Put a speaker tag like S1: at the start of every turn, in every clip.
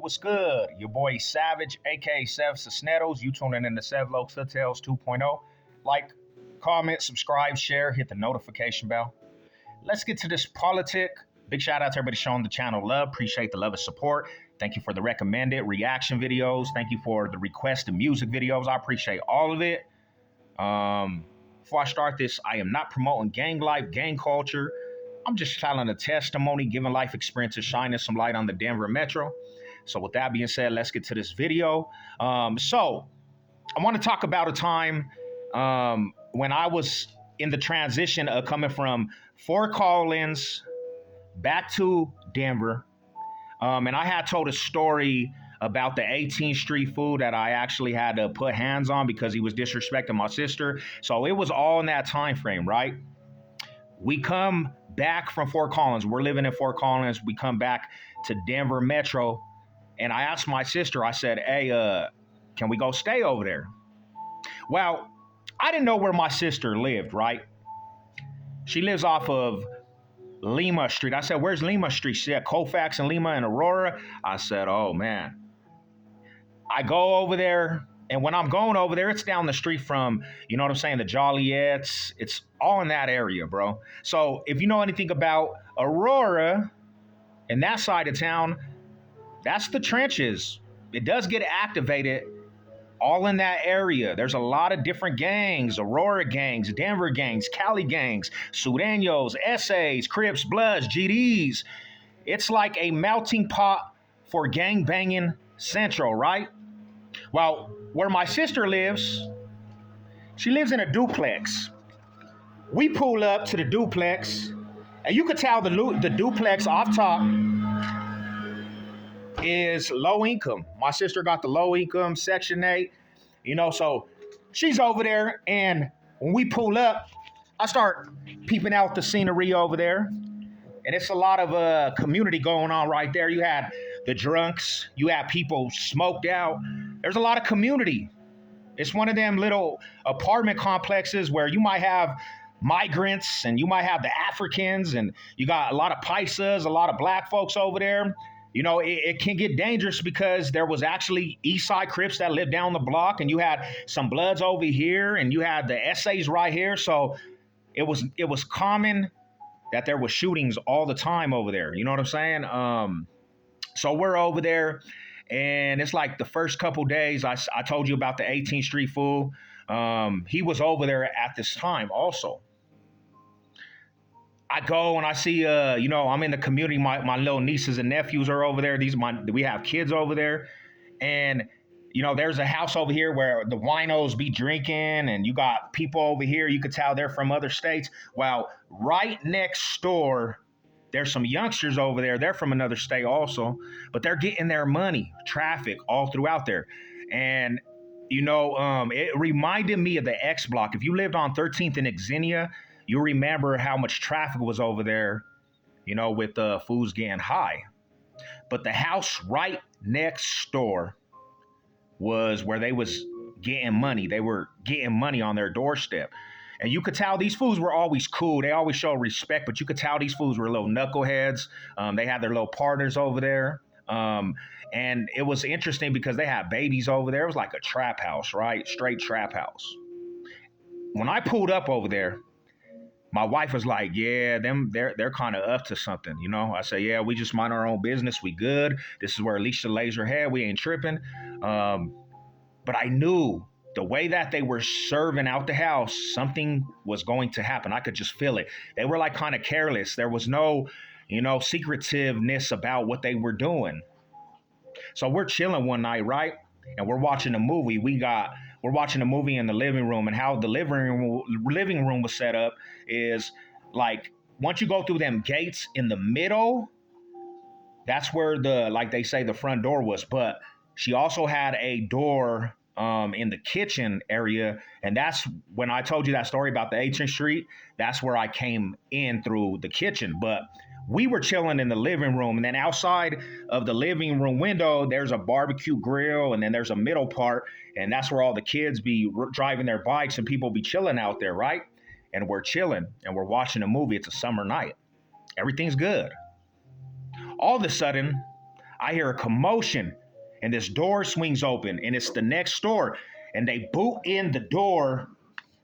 S1: what's good? Your boy Savage, aka Sev Cisneros. You tuning in to Sevlo Tales 2.0. Like, comment, subscribe, share, hit the notification bell. Let's get to this politic. Big shout out to everybody showing the channel love. Appreciate the love and support. Thank you for the recommended reaction videos. Thank you for the requested music videos. I appreciate all of it. Before I start this, I am not promoting gang life, gang culture. I'm just telling a testimony, giving life experiences, shining some light on the Denver Metro. So with that being said, let's get to this video. So I want to talk about a time when I was in the transition of coming from Fort Collins back to Denver. And I had told a story about the 18th Street food that I actually had to put hands on because he was disrespecting my sister. So it was all in that time frame, right? We come back from Fort Collins. We're living in Fort Collins. We come back to Denver Metro. And I asked my sister, I said, hey, can we go stay over there? Well, I didn't know where my sister lived, right? She lives off of Lima Street. I said, where's Lima Street? She said, Colfax and Lima and Aurora. I said, oh, man. I go over there. And when I'm going over there, it's down the street from, you know what I'm saying, the Jolliettes. It's all in that area, bro. So if you know anything about Aurora and that side of town, that's the trenches. It does get activated all in that area. There's a lot of different gangs, Aurora gangs, Denver gangs, Cali gangs, Sureños, SAs, Crips, Bloods, GDs. It's like a melting pot for gang banging central, right? Well, where my sister lives, she lives in a duplex. We pull up to the duplex, and you could tell the duplex off top is low income. My sister got the low income Section 8, so she's over there, and when we pull up, I start peeping out the scenery over there, and it's a lot of community going on right there. You had the drunks, you had people smoked out. There's a lot of community. It's one of them little apartment complexes where you might have migrants and you might have the Africans, and you got a lot of paisas, a lot of black folks over there. It can get dangerous because there was actually East Side Crips that lived down the block, and you had some Bloods over here, and you had the SAs right here. So it was common that there was shootings all the time over there. You know what I'm saying? So we're over there, and it's like the first couple days. I told you about the 18th Street fool. He was over there at this time also. I go and I see, I'm in the community. My little nieces and nephews are over there. We have kids over there. And, there's a house over here where the winos be drinking, and you got people over here. You could tell they're from other states. Well, right next door, there's some youngsters over there. They're from another state also, but they're getting their money, traffic all throughout there. And, it reminded me of the X Block. If you lived on 13th and Xenia, you remember how much traffic was over there, with the foods getting high. But the house right next door was where they was getting money. They were getting money on their doorstep. And you could tell these fools were always cool. They always show respect, but you could tell these fools were little knuckleheads. They had their little partners over there. And it was interesting because they had babies over there. It was like a trap house, right? Straight trap house. When I pulled up over there, my wife was like, yeah, they're kind of up to something, I said, yeah, we just mind our own business. We good. This is where Alicia lays her head. We ain't tripping. But I knew the way that they were serving out the house, something was going to happen. I could just feel it. They were like kind of careless. There was no, secretiveness about what they were doing. So we're chilling one night, right? And we're watching a movie. We're watching a movie in the living room, and how the living room was set up is like, once you go through them gates in the middle, that's where like they say, the front door was. But she also had a door in the kitchen area. And that's when I told you that story about the 18th Street. That's where I came in through the kitchen. But we were chilling in the living room, and then outside of the living room window, there's a barbecue grill, and then there's a middle part, and that's where all the kids be driving their bikes and people be chilling out there, right? And we're chilling, and we're watching a movie. It's a summer night. Everything's good. All of a sudden, I hear a commotion, and this door swings open, and it's the next door. And they boot in the door.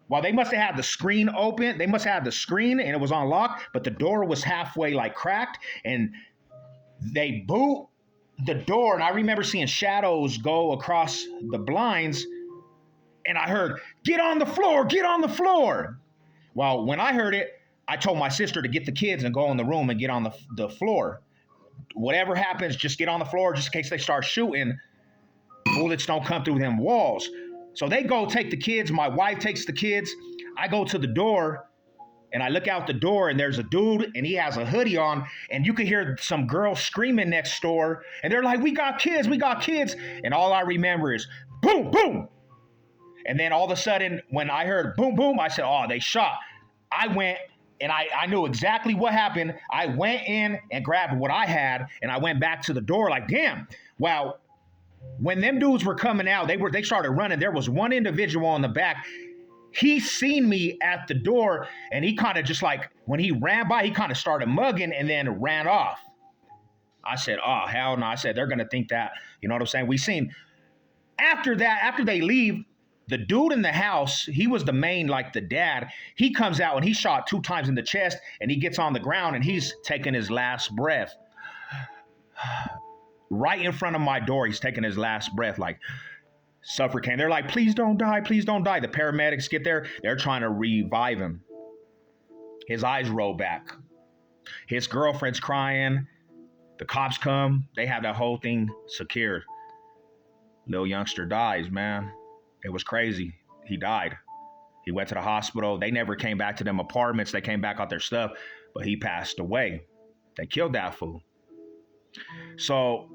S1: Well, they must have had the screen open. They must have had the screen, and it was unlocked, but the door was halfway like cracked, and they boot the door. And I remember seeing shadows go across the blinds, and I heard, "Get on the floor, get on the floor." Well, when I heard it, I told my sister to get the kids and go in the room and get on the floor. Whatever happens, just get on the floor just in case they start shooting. Bullets don't come through them walls. So they go take the kids. My wife takes the kids. I go to the door and I look out the door and there's a dude and he has a hoodie on and you can hear some girls screaming next door. And they're like, "We got kids, we got kids." And all I remember is boom, boom. And then all of a sudden, when I heard boom, boom, I said, "Oh, they shot." I went and I knew exactly what happened. I went in and grabbed what I had and I went back to the door like, damn. Well, when them dudes were coming out, they started running. There was one individual in the back. He seen me at the door and he kind of just like, when he ran by, he kind of started mugging and then ran off. I said, "Oh, hell no." I said, "They're going to think that," you know what I'm saying? We seen after that, after they leave, the dude in the house, he was the main, like the dad. He comes out and he shot 2 times in the chest and he gets on the ground and he's taking his last breath. Right in front of my door, he's taking his last breath, like suffocating. They're like, "Please don't die, please don't die." The paramedics get there. They're trying to revive him. His eyes roll back. His girlfriend's crying. The cops come. They have that whole thing secured. Little youngster dies, man. It was crazy. He died. He went to the hospital. They never came back to them apartments. They came back out their stuff, but he passed away. They killed that fool. So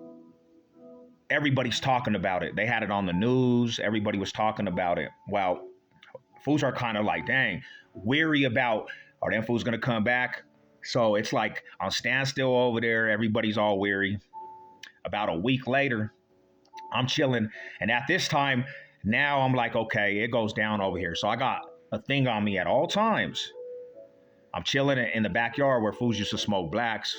S1: everybody's talking about it. They had it on the news. Everybody was talking about it. Well, fools are kind of like, dang, weary about, are them fools going to come back? So it's like on standstill over there. Everybody's all weary. About a week later, I'm chilling. And at this time, now I'm like, okay, it goes down over here. So I got a thing on me at all times. I'm chilling in the backyard where fools used to smoke blacks.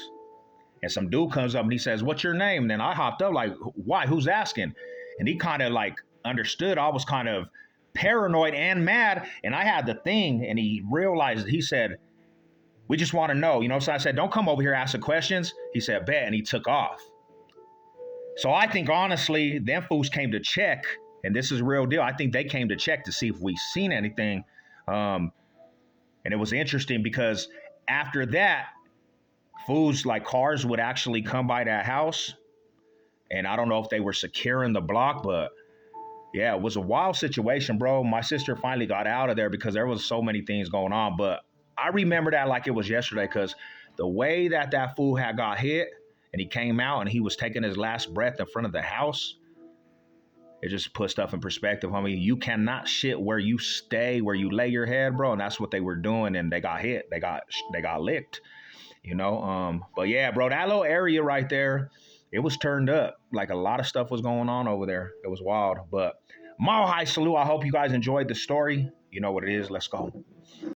S1: And some dude comes up and he says, "What's your name?" And then I hopped up like, "Why? Who's asking?" And he kind of like understood. I was kind of paranoid and mad. And I had the thing and he realized it. He said, "We just want to know." You know, so I said, "Don't come over here asking questions." He said, "Bet." And he took off. So I think honestly, them fools came to check. And this is real deal. I think they came to check to see if we seen anything. And it was interesting because after that, fools like cars would actually come by that house. And I don't know if they were securing the block, but yeah, it was a wild situation, bro. My sister finally got out of there because there was so many things going on. But I remember that like it was yesterday because the way that fool had got hit and he came out and he was taking his last breath in front of the house, it just put stuff in perspective. I mean, you cannot shit where you stay, where you lay your head, bro. And that's what they were doing. And they got hit. They got licked, you know? But yeah, bro, that little area right there, it was turned up. Like a lot of stuff was going on over there. It was wild. But Mile High Salute. I hope you guys enjoyed the story. You know what it is. Let's go.